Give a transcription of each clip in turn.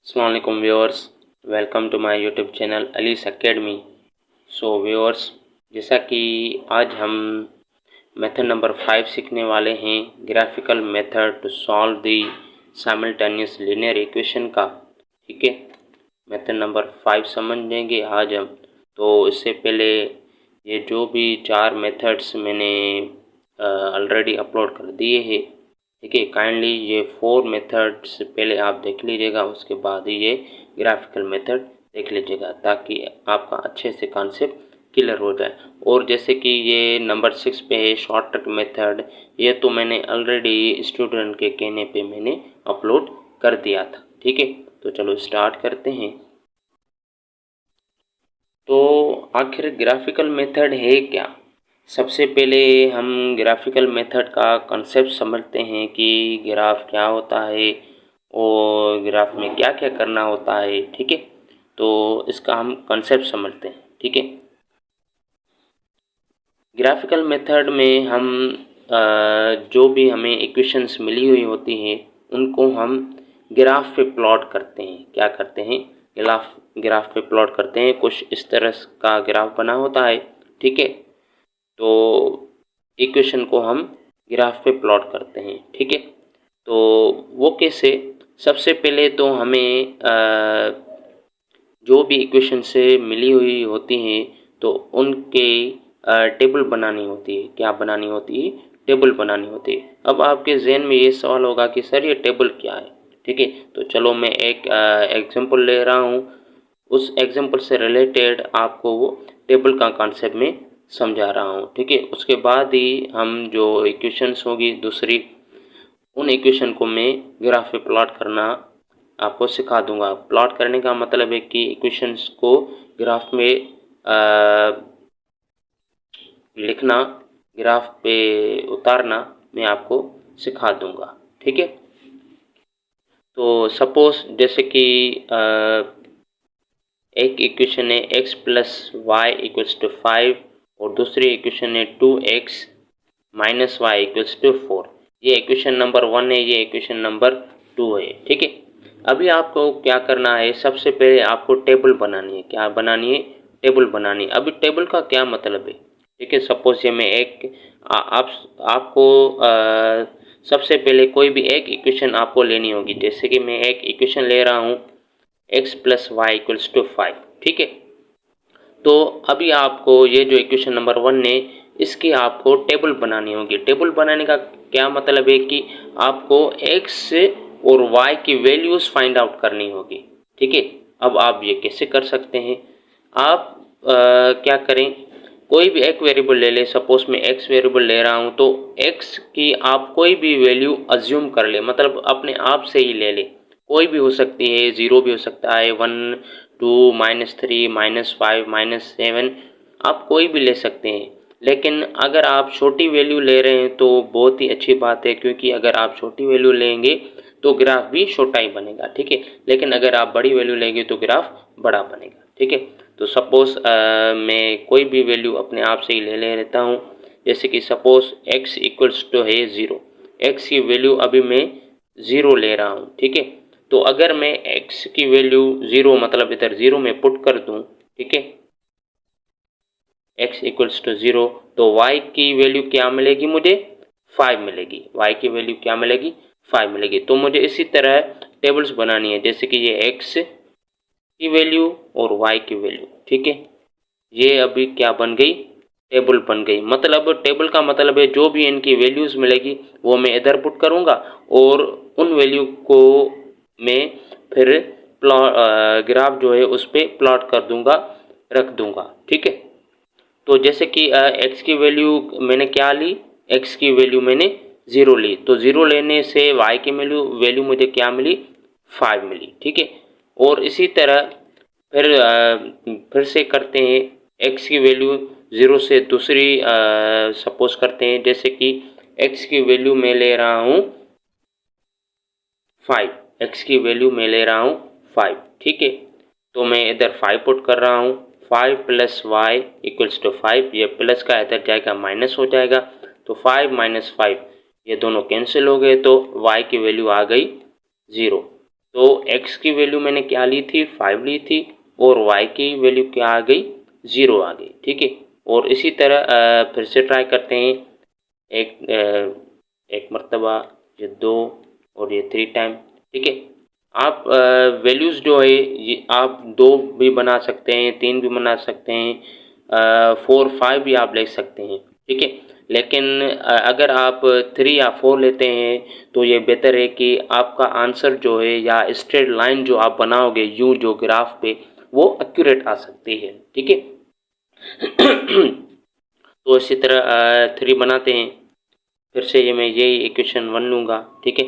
अस्सलाम वालेकुम viewers, welcome to my YouTube channel Ali's academy. So viewers, जैसा कि आज हम मेथड नंबर 5 सीखने वाले हैं, graphical method to solve the simultaneous linear equation का। ठीक है, मेथड नंबर 5 समझेंगे आज हम। तो इससे पहले ये जो भी 4 मेथड्स मैंने ऑलरेडी अपलोड कर दिए हैं, ठीक है, काइंडली ये 4 मेथड्स पहले आप देख लीजिएगा, उसके बाद ही ये ग्राफिकल मेथड देख लीजिएगा ताकि आपका अच्छे से कॉन्सेप्ट क्लियर हो जाए। और जैसे कि ये नंबर 6 पे है शॉर्टकट मेथड, ये तो मैंने ऑलरेडी स्टूडेंट के कहने पे मैंने अपलोड कर दिया था। ठीक है, तो चलो स्टार्ट करते हैं। तो आखिर ग्राफिकल मेथड है क्या? सबसे पहले हम ग्राफिकल मेथड का कॉन्सेप्ट समझते हैं कि ग्राफ क्या होता है और ग्राफ में क्या क्या करना होता है। ठीक है, तो इसका हम कॉन्सेप्ट समझते हैं। ठीक है, ग्राफिकल मेथड में हम जो भी हमें इक्वेशंस मिली हुई होती हैं उनको हम ग्राफ पे प्लॉट करते हैं। क्या करते हैं? ग्राफ पे प्लॉट करते हैं। कुछ इस तरह का ग्राफ बना होता है। ठीक है, तो इक्वेशन को हम ग्राफ पे प्लॉट करते हैं। ठीक है, तो वो कैसे? सबसे पहले तो हमें जो भी इक्वेशन से मिली हुई होती हैं तो उनके टेबल बनानी होती है। क्या बनानी होती है? टेबल बनानी होती है। अब आपके जहन में ये सवाल होगा कि सर ये टेबल क्या है? ठीक है, तो चलो मैं एक एग्जांपल ले रहा हूँ, उस एग्जांपल से रिलेटेड आपको वो टेबल का कॉन्सेप्ट में समझा रहा हूँ। ठीक है, उसके बाद ही हम जो इक्वेशंस होगी दूसरी, उन इक्वेशन को मैं ग्राफ पे प्लॉट करना आपको सिखा दूंगा। प्लॉट करने का मतलब है कि इक्वेशंस को ग्राफ में लिखना, ग्राफ पे उतारना मैं आपको सिखा दूंगा। ठीक है, तो सपोज जैसे कि एक इक्वेशन है x plus y equals to 5 और दूसरी इक्वेशन है 2x minus y equals to 4। ये इक्वेशन नंबर 1 है, ये इक्वेशन नंबर 2 है। ठीक है, अभी आपको क्या करना है? सबसे पहले आपको टेबल बनानी है। क्या बनानी है? टेबल बनानी है। अभी टेबल का क्या मतलब है? ठीक है, सपोज ये मैं एक आपको सबसे पहले कोई भी एक इक्वेशन आपको लेनी होगी। जैसे कि मैं एक इक्वेशन ले रहा हूँ x plus y equals to 5। ठीक है, तो अभी आपको ये जो इक्वेशन नंबर 1 है इसकी आपको टेबल बनानी होगी। टेबल बनाने का क्या मतलब है कि आपको x और y की वैल्यूज फाइंड आउट करनी होगी। ठीक है, अब आप ये कैसे कर सकते हैं? आप क्या करें, कोई भी एक वेरिएबल ले ले। सपोज मैं x वेरिएबल ले रहा हूँ तो x की आप कोई भी वैल्यू अज्यूम कर ले, मतलब अपने आप से ही ले ले। कोई भी हो सकती है, 0 भी हो सकता है, 1, 2, -3, -5, -7, आप कोई भी ले सकते हैं। लेकिन अगर आप छोटी वैल्यू ले रहे हैं तो बहुत ही अच्छी बात है, क्योंकि अगर आप छोटी वैल्यू लेंगे तो ग्राफ भी छोटा ही बनेगा। ठीक है, लेकिन अगर आप बड़ी वैल्यू लेंगे तो ग्राफ बड़ा बनेगा। ठीक है, तो सपोज मैं कोई भी वैल्यू अपने आप से ही ले लेता हूँ। जैसे कि सपोज x इक्वल्स टू है 0, x की वैल्यू अभी मैं 0 ले रहा हूँ। ठीक है, तो अगर मैं x की वैल्यू 0 मतलब इधर 0 में पुट कर दूं, ठीक है, x इक्वल्स टू 0, तो y की वैल्यू क्या मिलेगी? मुझे 5 मिलेगी। y की वैल्यू क्या मिलेगी? 5 मिलेगी। तो मुझे इसी तरह टेबल्स बनानी है, जैसे कि ये x की वैल्यू और y की वैल्यू। ठीक है, ये अभी क्या बन गई? टेबल बन गई। मतलब टेबल का मतलब है जो भी इनकी वैल्यूज मिलेगी वो मैं इधर पुट करूंगा और उन वैल्यू को मैं फिर ग्राफ जो है उस पर प्लॉट कर दूंगा, रख दूंगा। ठीक है, तो जैसे कि x की वैल्यू मैंने क्या ली? x की वैल्यू मैंने 0 ली, तो 0 लेने से y की वैल्यू मुझे क्या मिली? 5 मिली। ठीक है, और इसी तरह फिर से करते हैं। x की वैल्यू 0 से दूसरी सपोज करते हैं, जैसे कि x की वैल्यू मैं ले रहा हूँ 5, x की वैल्यू मैं ले रहा हूँ 5। ठीक है, तो मैं इधर 5 पुट कर रहा हूँ। 5 प्लस वाई इक्वल्स टू 5, ये प्लस का इधर जाएगा माइनस हो जाएगा, तो 5 - 5 ये दोनों कैंसिल हो गए, तो y की वैल्यू आ गई 0। तो x की वैल्यू मैंने क्या ली थी, 5 ली थी, और y की वैल्यू क्या आ गई, 0 आ गई। ठीक है, और इसी तरह फिर से ट्राई करते हैं, एक मरतबा, ये 2 और ये 3 टाइम। ठीक है, आप वैल्यूज़ जो है ये आप 2 भी बना सकते हैं, 3 भी बना सकते हैं, 4 5 भी आप ले सकते हैं। ठीक है, लेकिन अगर आप 3 या 4 लेते हैं तो ये बेहतर है कि आपका आंसर जो है या स्ट्रेट लाइन जो आप बनाओगे यूँ जो ग्राफ पे, वो एक्यूरेट आ सकती है। ठीक है, तो इसी तरह 3 बनाते हैं, फिर से ये मैं यही इक्वेशन 1 लूँगा। ठीक है,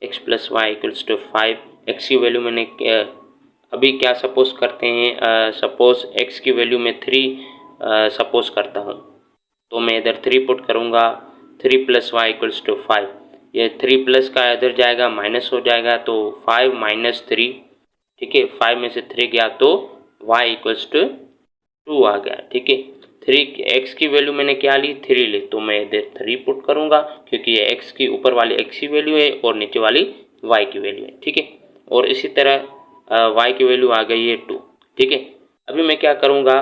x plus y equals to 5, x की वैल्यू मैंने अभी क्या सपोज करते हैं, सपोज x की वैल्यू मैं 3 सपोज करता हूँ, तो मैं इधर 3 पुट करूँगा, 3 प्लस वाई इक्वल्स टू 5, ये 3 प्लस का इधर जाएगा माइनस हो जाएगा, तो 5 माइनस 3। ठीक है, 5 में से 3 गया तो y इक्वल्स टू 2 आ गया। ठीक है, 3 x की वैल्यू मैंने क्या ली, 3 ली, तो मैं इधर 3 पुट करूँगा, क्योंकि ये x की ऊपर वाली x की वैल्यू है और नीचे वाली y की वैल्यू है। ठीक है, और इसी तरह y की वैल्यू आ गई है 2। ठीक है, अभी मैं क्या करूँगा,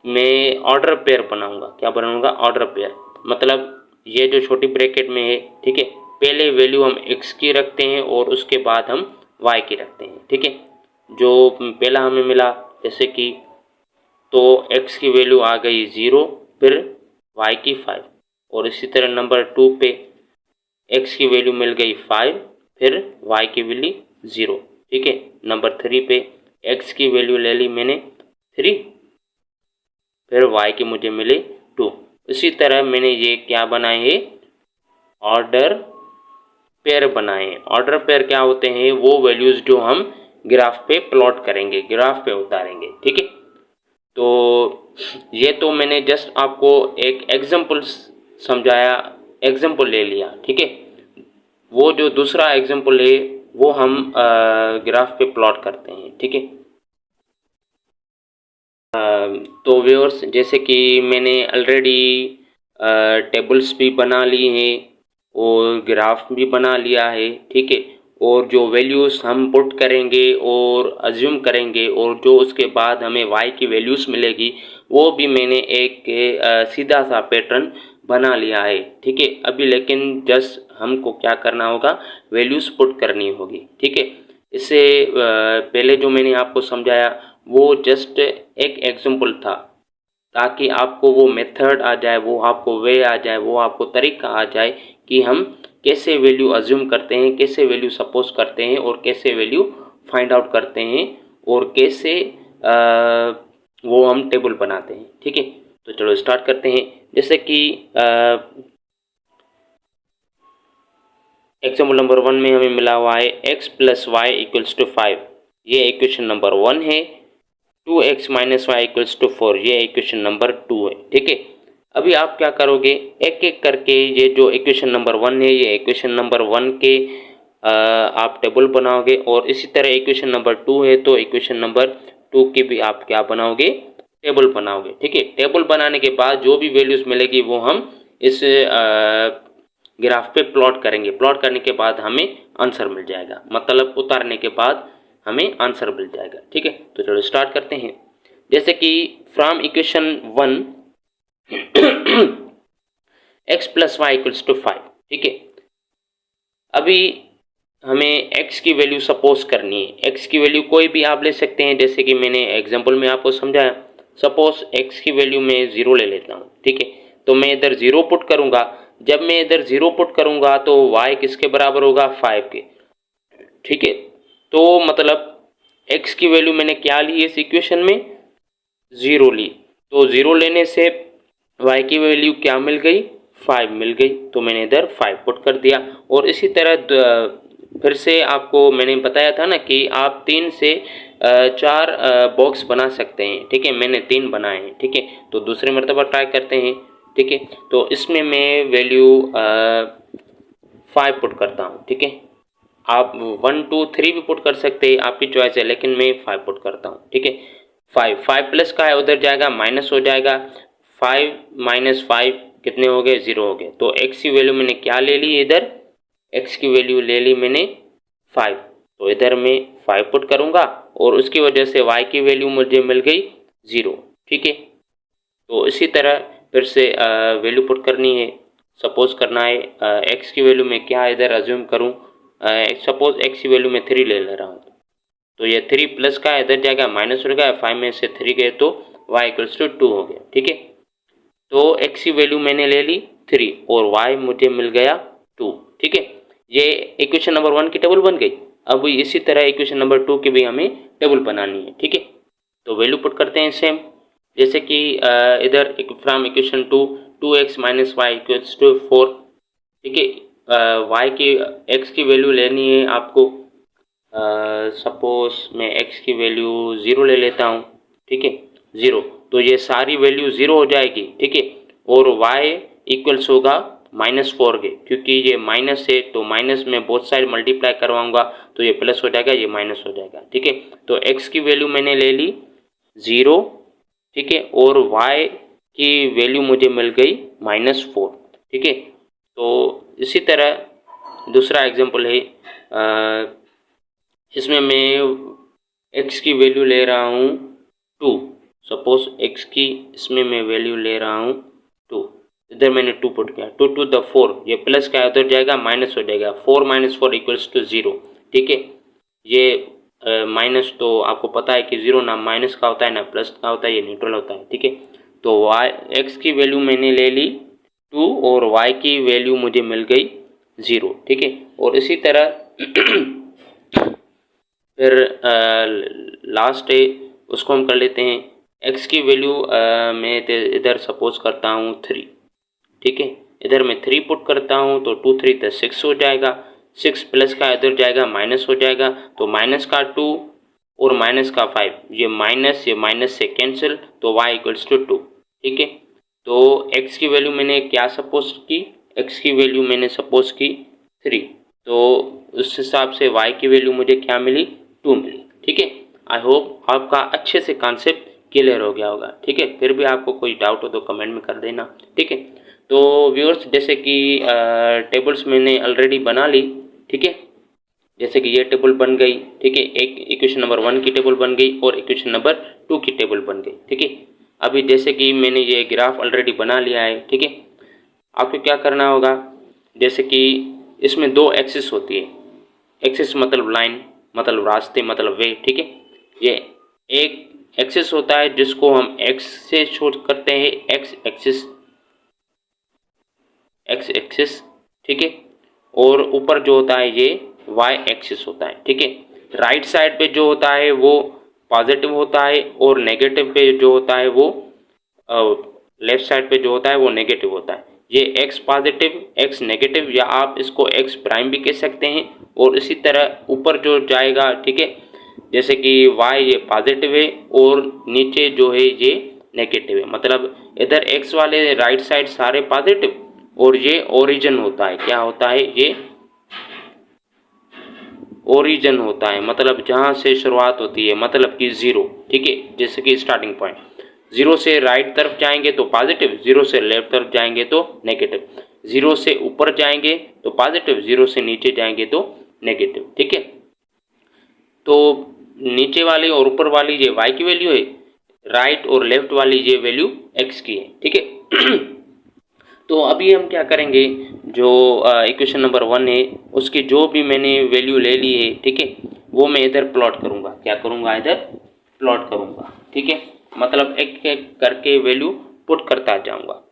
मैं ऑर्डर पेयर बनाऊँगा। क्या बनाऊँगा, ऑर्डर पेयर, मतलब ये जो छोटी ब्रैकेट में है। ठीक है, पहले वैल्यू हम x की रखते हैं और उसके बाद हम y की रखते हैं। ठीक है, जो पहला हमें मिला, जैसे कि तो x की वैल्यू आ गई 0, फिर y की 5, और इसी तरह नंबर 2 पे x की वैल्यू मिल गई 5, फिर y की वैल्यू 0। ठीक है, नंबर 3 पे x की वैल्यू ले ली मैंने 3, फिर y की मुझे मिले 2। इसी तरह मैंने ये क्या बनाए हैं, ऑर्डर पेयर बनाए हैं। ऑर्डर पेयर क्या होते हैं, वो वैल्यूज़ जो हम ग्राफ पे प्लॉट करेंगे, ग्राफ पे उतारेंगे। ठीक है, तो ये तो मैंने जस्ट आपको एक एग्जांपल समझाया, एग्जांपल ले लिया। ठीक है, वो जो दूसरा एग्जांपल है वो हम ग्राफ पे प्लॉट करते हैं। ठीक है, तो व्यूअर्स, जैसे कि मैंने ऑलरेडी टेबल्स भी बना ली हैं और ग्राफ भी बना लिया है। ठीक है, और जो वैल्यूज़ हम पुट करेंगे और अज्यूम करेंगे और जो उसके बाद हमें y की वैल्यूज़ मिलेगी, वो भी मैंने एक सीधा सा पैटर्न बना लिया है। ठीक है, अभी लेकिन जस्ट हमको क्या करना होगा, वैल्यूज़ पुट करनी होगी। ठीक है, इससे पहले जो मैंने आपको समझाया वो जस्ट एक एग्जांपल था, ताकि आपको वो मेथड आ जाए, वो आपको वे आ जाए, वो आपको तरीका आ जाए कि हम कैसे वैल्यू अज्यूम करते हैं, कैसे वैल्यू सपोज करते हैं, और कैसे वैल्यू फाइंड आउट करते हैं, और कैसे वो हम टेबल बनाते हैं। ठीक है, तो चलो स्टार्ट करते हैं। जैसे कि एग्जाम्पल नंबर 1 में हमें मिला हुआ है x plus y equals to 5, ये इक्वेशन नंबर 1 है। 2x minus y equals to 4, ये इक्वेशन नंबर 2 है। ठीक है, अभी आप क्या करोगे, एक एक करके ये जो इक्वेशन नंबर 1 है, ये इक्वेशन नंबर 1 के आप टेबल बनाओगे, और इसी तरह इक्वेशन नंबर 2 है तो इक्वेशन नंबर 2 की भी आप क्या बनाओगे, टेबल बनाओगे। ठीक है, टेबल बनाने के बाद जो भी वैल्यूज़ मिलेगी वो हम इस ग्राफ पे प्लॉट करेंगे। प्लॉट करने के बाद हमें आंसर मिल जाएगा, मतलब उतारने के बाद हमें आंसर मिल जाएगा। ठीक है, तो चलो स्टार्ट करते हैं। जैसे कि from equation 1 x plus y equals to 5। ठीक है, अभी हमें x की वैल्यू सपोज करनी है। x की वैल्यू कोई भी आप ले सकते हैं, जैसे कि मैंने एग्जांपल में आपको समझाया। सपोज x की वैल्यू मैं 0 ले लेता हूँ। ठीक है, तो मैं इधर 0 पुट करूँगा। जब मैं इधर 0 पुट करूँगा तो y किसके बराबर होगा, 5 के। ठीक है, तो मतलब x की वैल्यू मैंने क्या ली इस इक्वेशन में, 0 ली, तो 0 लेने से y की वैल्यू क्या मिल गई, 5 मिल गई, तो मैंने इधर 5 पुट कर दिया। और इसी तरह फिर से आपको मैंने बताया था ना कि आप 3 से 4 बॉक्स बना सकते हैं। ठीक है, मैंने 3 बनाए हैं। ठीक है, तो दूसरे मरतबा ट्राई करते हैं। ठीक है, तो इसमें मैं वैल्यू 5 पुट करता हूँ। ठीक है, आप 1 2 3 भी पुट कर सकते हैं, आपकी चॉइस है, लेकिन मैं 5 पुट करता हूँ। ठीक है, 5 प्लस का है, उधर जाएगा माइनस हो जाएगा, 5 माइनस 5 कितने हो गए, 0 हो गए। तो x की वैल्यू मैंने क्या ले ली, इधर x की वैल्यू ले ली मैंने 5, तो इधर मैं 5 पुट करूँगा और उसकी वजह से y की वैल्यू मुझे मिल गई 0। ठीक है, तो इसी तरह फिर से वैल्यू पुट करनी है। सपोज करना है x की वैल्यू में क्या इधर अज्यूम करूँ, सपोज x की वैल्यू में 3 ले रहा हूँ, तो ये 3 प्लस का इधर जाएगा माइनस हो गया, 5 में से 3 गए तो y इक्वल्स टू 2 हो गया। ठीक है, तो x की वैल्यू मैंने ले ली 3 और y मुझे मिल गया 2। ठीक है, ये इक्वेशन नंबर 1 की टेबल बन गई। अब इसी तरह इक्वेशन नंबर 2 की भी हमें टेबल बनानी है। ठीक है, तो वैल्यू पुट करते हैं सेम, जैसे कि इधर from equation 2 2x minus y equals to 4। ठीक है, y की x की वैल्यू लेनी है आपको। सपोज मैं x की वैल्यू 0 ले लेता हूँ। ठीक है, 0, तो ये सारी वैल्यू 0 हो जाएगी। ठीक है, और y इक्वल्स होगा -4 के, क्योंकि ये माइनस है तो माइनस में बोथ साइड मल्टीप्लाई करवाऊंगा तो ये प्लस हो जाएगा, ये माइनस हो जाएगा। ठीक है, तो x की वैल्यू मैंने ले ली 0। ठीक है, और y की वैल्यू मुझे मिल गई -4। ठीक है, तो इसी तरह दूसरा एग्जांपल है, इसमें मैं x की वैल्यू ले रहा हूँ 2। सपोज x की इसमें मैं वैल्यू ले रहा हूँ 2, इधर मैंने 2 पुट किया, 2 टू द 4, ये प्लस का उधर जाएगा माइनस हो जाएगा, 4 माइनस 4 इक्वल्स टू 0। ठीक है, ये माइनस तो आपको पता है कि 0 ना माइनस का होता है ना प्लस का होता है, ये न्यूट्रल होता है। ठीक है, तो x की वैल्यू मैंने ले ली 2 और y की वैल्यू मुझे मिल गई 0। ठीक है, और इसी तरह फिर लास्ट है उसको हम कर लेते हैं। x की वैल्यू मैं इधर सपोज करता हूँ 3। ठीक है, इधर मैं 3 पुट करता हूँ तो 2 3 तो 6 हो जाएगा, 6 प्लस का इधर जाएगा माइनस हो जाएगा, तो माइनस का 2 और माइनस का 5, ये माइनस से कैंसिल, तो y इक्वल्स टू 2। ठीक है, तो x की वैल्यू मैंने क्या सपोज की, x की वैल्यू मैंने सपोज की 3, तो उस हिसाब से y की वैल्यू मुझे क्या मिली, 2 मिली। ठीक है, आई होप आपका अच्छे से कॉन्सेप्ट क्लियर हो गया होगा। ठीक है, फिर भी आपको कोई डाउट हो तो कमेंट में कर देना। ठीक है, तो व्यूअर्स जैसे कि टेबल्स मैंने ऑलरेडी बना ली। ठीक है, जैसे कि ये टेबल बन गई। ठीक है, एक इक्वेशन नंबर 1 की टेबल बन गई और इक्वेशन नंबर 2 की टेबल बन गई। ठीक है, अभी जैसे कि मैंने ये ग्राफ ऑलरेडी बना लिया है। ठीक है, आपको क्या करना होगा, जैसे कि इसमें 2 एक्सिस होती है, एक्सिस मतलब लाइन, मतलब रास्ते, मतलब वे। ठीक है, ये एक एक्सिस होता है जिसको हम x से शो करते हैं, x एक्सिस, x एक्सिस। ठीक है, और ऊपर जो होता है ये y एक्सिस होता है। ठीक है, राइट साइड पे जो होता है वो पॉजिटिव होता है और नेगेटिव पे जो होता है वो लेफ्ट साइड पे जो होता है वो नेगेटिव होता है। ये x पॉजिटिव, x नेगेटिव, या आप इसको x प्राइम भी कह सकते हैं। और इसी तरह ऊपर जो जाएगा, ठीक है, जैसे कि y ये पॉजिटिव है और नीचे जो है ये नेगेटिव है, मतलब इधर x वाले राइट साइड सारे पॉजिटिव और ये ओरिजिन होता है। क्या होता है, ये ओरिजिन होता है, मतलब जहाँ से शुरुआत होती है, मतलब कि 0। ठीक है, जैसे कि स्टार्टिंग पॉइंट 0 से राइट तरफ जाएंगे तो पॉजिटिव, 0 से लेफ्ट तरफ जाएंगे तो नेगेटिव, 0 से ऊपर जाएंगे तो पॉजिटिव, 0 से नीचे जाएंगे तो नेगेटिव। ठीक है, तो नीचे वाली और ऊपर वाली ये y की वैल्यू है, राइट और लेफ्ट वाली ये वैल्यू x की है। ठीक है, तो अभी हम क्या करेंगे, जो इक्वेशन नंबर 1 है उसकी जो भी मैंने वैल्यू ले ली है, ठीक है, वो मैं इधर प्लॉट करूँगा। क्या करूँगा, इधर प्लॉट करूँगा। ठीक है, मतलब एक एक करके वैल्यू पुट करता जाऊँगा।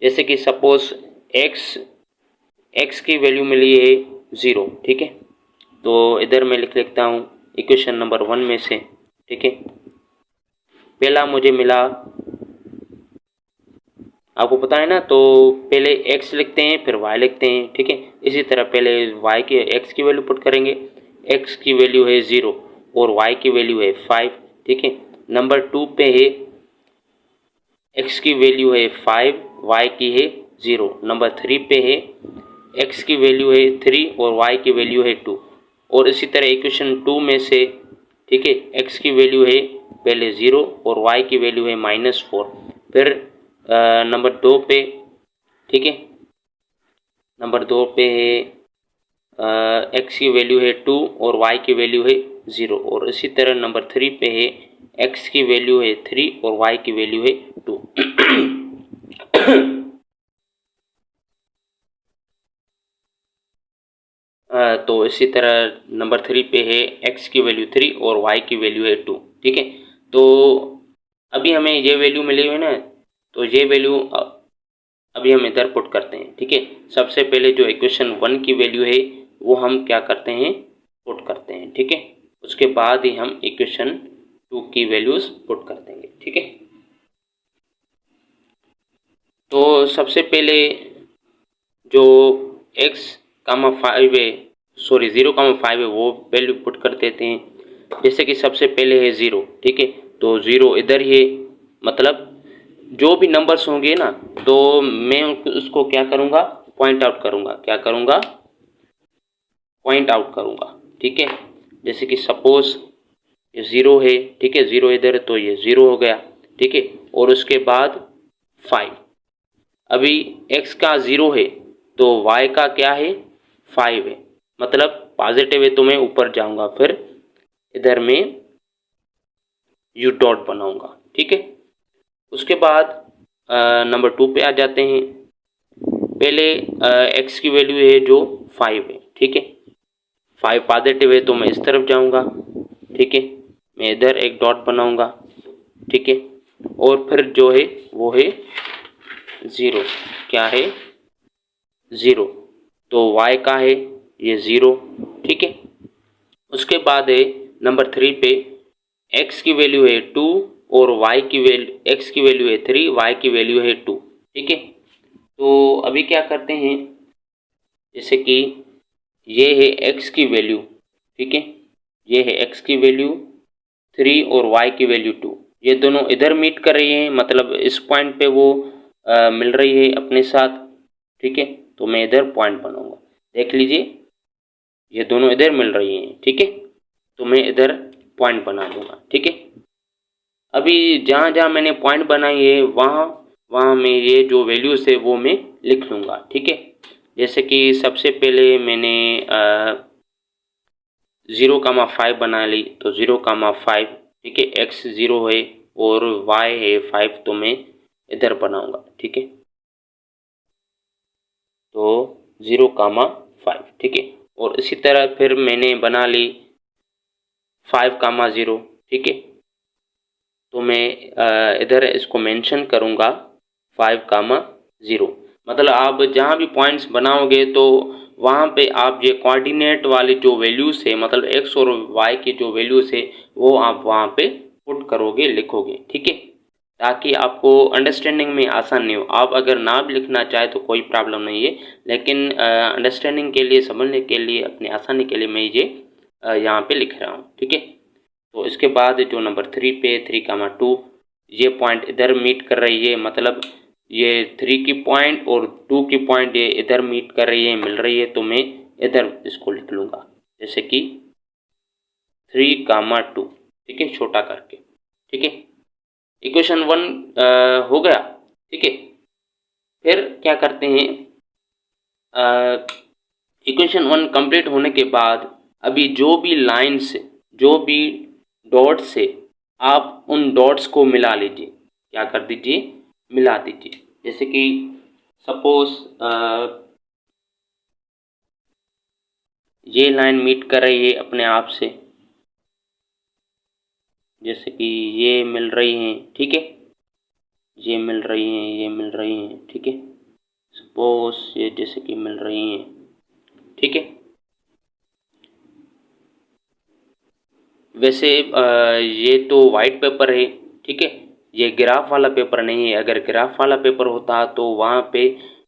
जैसे कि सपोज x की वैल्यू मिली है 0। ठीक है, तो इधर मैं लिख लेता हूँ इक्वेशन नंबर 1 में से। ठीक है, पहला मुझे मिला, आपको पता है ना, तो पहले x लिखते हैं फिर y लिखते हैं। ठीक है, इसी तरह पहले y के x की वैल्यू पुट करेंगे, x की वैल्यू है 0 और y की वैल्यू है 5। ठीक है, नंबर 2 पे है x की वैल्यू है 5, y की है 0। नंबर 3 पे है x की वैल्यू है 3 और y की वैल्यू है 2। और इसी तरह इक्वेशन 2 में से, ठीक है, x की वैल्यू है पहले 0 और y की वैल्यू है -4। फिर नंबर 2 पे, ठीक है, नंबर 2 पे है x की वैल्यू है 2 और y की वैल्यू है 0। और इसी तरह नंबर 3 पे है x की वैल्यू है 3 और y की वैल्यू है 2। तो इसी तरह नंबर 3 पे है x की वैल्यू 3 और y की वैल्यू है 2। ठीक है, तो अभी हमें ये वैल्यू मिली हुई ना, तो ये वैल्यू अभी हम इधर पुट करते हैं। ठीक है, सबसे पहले जो इक्वेशन 1 की वैल्यू है वो हम क्या करते हैं, पुट करते हैं। ठीक है, उसके बाद ही हम इक्वेशन 2 की वैल्यूज पुट कर देंगे। ठीक है, तो सबसे पहले जो x, 5 है, सॉरी 0,5 है, वो वैल्यू पुट कर देते हैं। जैसे कि सबसे पहले है 0। ठीक है, तो 0 इधर ही है, मतलब जो भी नंबर्स होंगे ना, तो मैं उसको क्या करूँगा, पॉइंट आउट करूँगा। क्या करूँगा, पॉइंट आउट करूँगा। ठीक है, जैसे कि सपोज ये 0 है। ठीक है, 0 इधर है तो ये 0 हो गया। ठीक है, और उसके बाद 5। अभी x का 0 है तो y का क्या है, 5 है, मतलब पॉजिटिव है तो मैं ऊपर जाऊंगा, फिर इधर मैं यू डॉट बनाऊंगा। ठीक है, उसके बाद नंबर 2 पे आ जाते हैं। पहले x की वैल्यू है जो 5 है। ठीक है, 5 पॉजिटिव है तो मैं इस तरफ जाऊंगा। ठीक है, मैं इधर एक डॉट बनाऊंगा। ठीक है, और फिर जो है वो है 0। क्या है, 0, तो y का है ये 0। ठीक है, उसके बाद है नंबर 3 पे x की वैल्यू है 2 और y की वैल्यू, x की वैल्यू है 3, y की वैल्यू है 2। ठीक है, तो अभी क्या करते हैं, जैसे कि ये है x की वैल्यू। ठीक है, ये है x की वैल्यू 3 और y की वैल्यू 2। ये दोनों इधर मीट कर रही हैं, मतलब इस पॉइंट पे वो मिल रही है अपने साथ। ठीक है, तो मैं इधर पॉइंट बनाऊंगा। देख लीजिए ये दोनों इधर मिल रही हैं। ठीक है, तो मैं इधर पॉइंट बना दूंगा। ठीक है, अभी जहाँ जहाँ मैंने पॉइंट बनाई है वहाँ वहाँ मैं ये जो वैल्यूज है वो मैं लिख लूँगा। ठीक है, जैसे कि सबसे पहले मैंने 0,5 बना ली, तो 0,5। ठीक है, x 0 है और y है 5, तो मैं इधर बनाऊंगा। ठीक है, तो 0,5। ठीक है, और इसी तरह फिर मैंने बना ली 5,0। ठीक है, तो मैं इधर इसको मेंशन करूँगा 5,0। मतलब आप जहाँ भी पॉइंट्स बनाओगे तो वहाँ पे आप ये कोऑर्डिनेट वाली जो वैल्यूज़ है, मतलब x और y की जो वैल्यूज़ है वो आप वहाँ पे पुट करोगे, लिखोगे। ठीक है, ताकि आपको अंडरस्टैंडिंग में आसानी हो। आप अगर ना भी लिखना चाहे तो कोई प्रॉब्लम नहीं है, लेकिन अंडरस्टैंडिंग के लिए, समझने के लिए, अपनी आसानी के लिए मैं ये यहाँ पे लिख रहा हूँ। ठीक है, तो इसके बाद जो नंबर 3 पे 3,2, ये पॉइंट इधर मीट कर रही है, मतलब ये 3 की पॉइंट और 2 की पॉइंट ये इधर मीट कर रही है, मिल रही है, तो मैं इधर इसको लिख लूँगा, जैसे कि 3,2। ठीक है, छोटा करके। ठीक है, इक्वेशन 1 हो गया। ठीक है, फिर क्या करते हैं, इक्वेशन 1 कंप्लीट होने के बाद अभी जो भी लाइन्स, जो भी डॉट्स है, आप उन डॉट्स को मिला लीजिए। क्या कर दीजिए, मिला दीजिए। जैसे कि सपोज ये लाइन मीट कर रही है अपने आप से, जैसे कि ये मिल रही हैं। ठीक है, ये मिल रही हैं, ये मिल रही हैं। ठीक है, सपोज ये जैसे कि मिल रही हैं। ठीक है, वैसे ये तो वाइट पेपर है। ठीक है, ये ग्राफ वाला पेपर नहीं है। अगर ग्राफ वाला पेपर होता तो वहाँ पे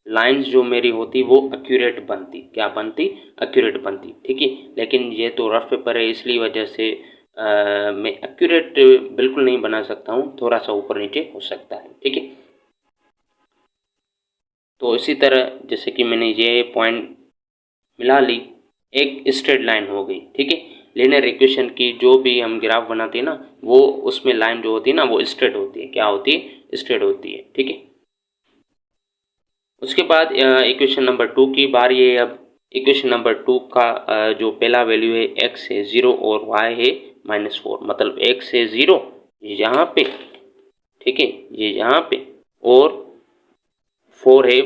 लाइंस जो मेरी होती वो एक्यूरेट बनती। क्या बनती, एक्यूरेट बनती। ठीक है, लेकिन ये तो रफ पेपर है, इसलिए वजह से मैं एक्यूरेट बिल्कुल नहीं बना सकता हूँ, थोड़ा सा ऊपर नीचे हो सकता है। ठीक है, तो इसी तरह जैसे कि मैंने ये पॉइंट मिला ली, एक स्ट्रेट लाइन हो गई। ठीक है, लीनियर इक्वेशन की जो भी हम ग्राफ बनाते हैं ना, वो उसमें लाइन जो होती है ना वो स्ट्रेट होती है। क्या होती है, स्ट्रेट होती है। ठीक है, उसके बाद इक्वेशन नंबर 2 की बारी है अब। ठीक है, इक्वेशन नंबर 2 का जो पहला वैल्यू है x है 0 और y है -4, मतलब x है 0 यहाँ पे, ठीक है, ये यहाँ पे, और 4 है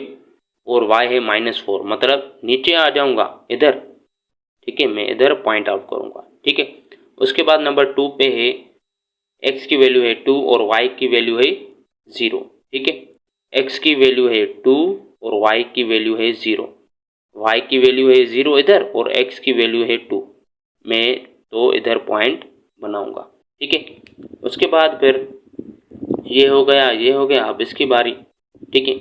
और y है -4, मतलब नीचे आ जाऊंगा इधर, ठीक है, मैं इधर पॉइंट आउट करूंगा, ठीक है। उसके बाद नंबर 2 पे है x की वैल्यू है 2 और y की वैल्यू है 0, ठीक है। x की वैल्यू है 2 और y की वैल्यू है 0, y की वैल्यू है 0 इधर और x की वैल्यू है 2, मैं तो इधर पॉइंट बनाऊंगा, ठीक है। उसके बाद फिर ये हो गया, ये हो गया, अब इसकी बारी, ठीक है।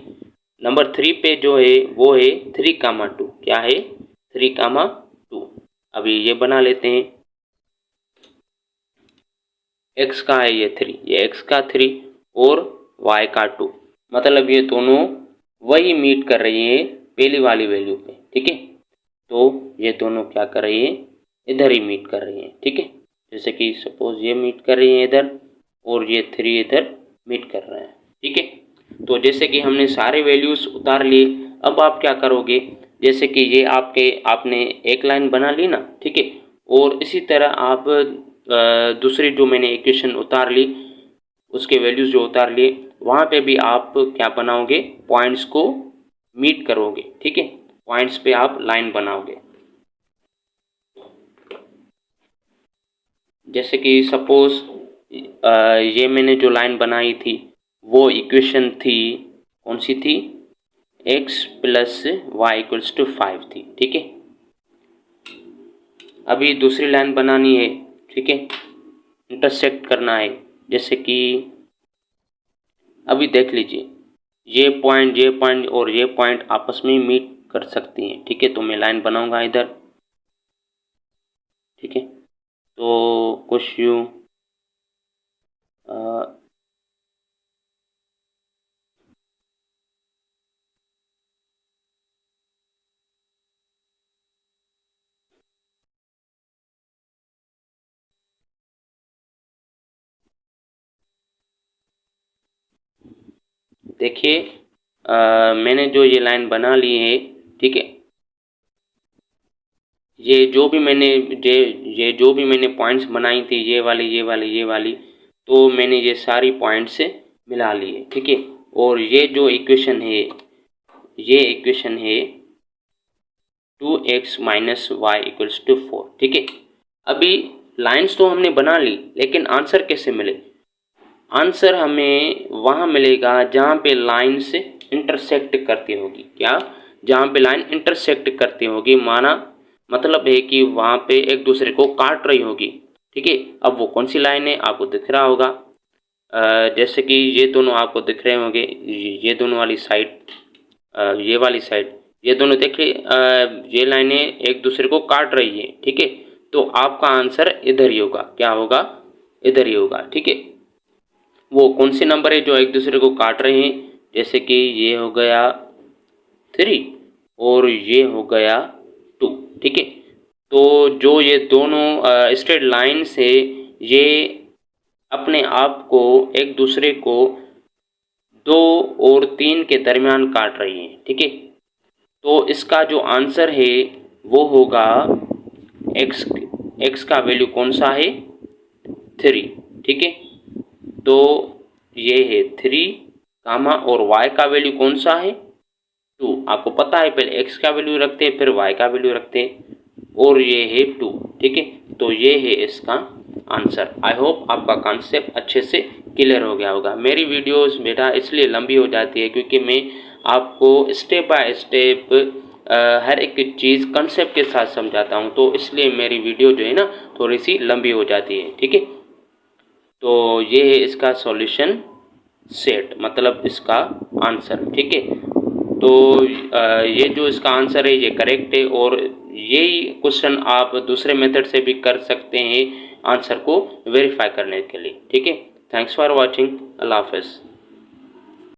नंबर 3 पे जो है वो है 3,2, क्या है 3,2। अभी ये बना लेते हैं, x का है ये 3, ये x का 3 और y का 2, मतलब ये दोनों वही मीट कर रही है पहली वाली वैल्यू पे, ठीक है। तो ये दोनों क्या कर रही है, इधर ही मीट कर रही है, ठीक है। जैसे कि सपोज ये मीट कर रही है इधर और ये 3 इधर मीट कर रहे हैं, ठीक है। तो जैसे कि हमने सारे वैल्यूज उतार लिए, अब आप क्या करोगे, जैसे कि ये आपने एक लाइन बना ली ना, ठीक है, और इसी तरह आप दूसरी जो मैंने इक्वेशन उतार ली उसके वैल्यूज जो उतार लिए वहाँ पे भी आप क्या बनाओगे, पॉइंट्स को मीट करोगे, ठीक है, पॉइंट्स पे आप लाइन बनाओगे। जैसे कि सपोज ये मैंने जो लाइन बनाई थी वो इक्वेशन थी, कौन सी थी, x plus y equals to 5 थी, ठीक है। अभी दूसरी लाइन बनानी है, ठीक है, इंटरसेक्ट करना है। जैसे कि अभी देख लीजिए, ये पॉइंट और ये पॉइंट आपस में मीट कर सकती हैं, ठीक है। तो मैं लाइन बनाऊंगा इधर, ठीक है। तो कुछ यूँ देखिए, मैंने जो ये लाइन बना ली है, ठीक है, ये जो भी मैंने पॉइंट्स बनाई थी, ये वाली, तो मैंने ये सारी पॉइंट्स मिला ली है, ठीक है। और ये जो इक्वेशन है, ये इक्वेशन है 2x minus y equals to 4, ठीक है। अभी लाइंस तो हमने बना ली, लेकिन आंसर कैसे मिले, आंसर हमें वहाँ मिलेगा जहाँ पे लाइन्स इंटरसेक्ट करती होगी, क्या, जहाँ पे लाइन इंटरसेक्ट करती होगी, माना मतलब है कि वहाँ पे एक दूसरे को काट रही होगी, ठीक है। अब वो कौन सी लाइन है आपको दिख रहा होगा, जैसे कि ये दोनों आपको दिख रहे होंगे, ये दोनों वाली साइड, ये वाली साइड, ये दोनों देखिए, ये लाइनें एक दूसरे को काट रही है, ठीक है। तो आपका आंसर इधर ही होगा, क्या होगा, इधर ही होगा, ठीक है। वो कौन से नंबर है जो एक दूसरे को काट रहे हैं, जैसे कि ये हो गया 3 और ये हो गया 2, ठीक है। तो जो ये दोनों स्ट्रेट लाइन से ये अपने आप को एक दूसरे को 2 और 3 के दरमियान काट रही हैं, ठीक है। तो इसका जो आंसर है वो होगा x का वैल्यू कौन सा है, 3, ठीक है। तो ये है 3 कामा, और y का वैल्यू कौन सा है, 2, आपको पता है पहले x का वैल्यू रखते हैं फिर y का वैल्यू रखते हैं, और ये है 2, ठीक है। तो ये है इसका आंसर। आई होप आपका कॉन्सेप्ट अच्छे से क्लियर हो गया होगा। मेरी वीडियोस बेटा इसलिए लंबी हो जाती है क्योंकि मैं आपको स्टेप बाय स्टेप हर एक चीज़ कंसेप्ट के साथ समझाता हूँ, तो इसलिए मेरी वीडियो जो है ना थोड़ी सी लंबी हो जाती है, ठीक है। तो ये है इसका सॉल्यूशन सेट, मतलब इसका आंसर, ठीक है। तो ये जो इसका आंसर है ये करेक्ट है, और यही क्वेश्चन आप दूसरे मेथड से भी कर सकते हैं आंसर को वेरीफाई करने के लिए, ठीक है। थैंक्स फॉर वॉचिंग, अल्लाह हाफ़िज़।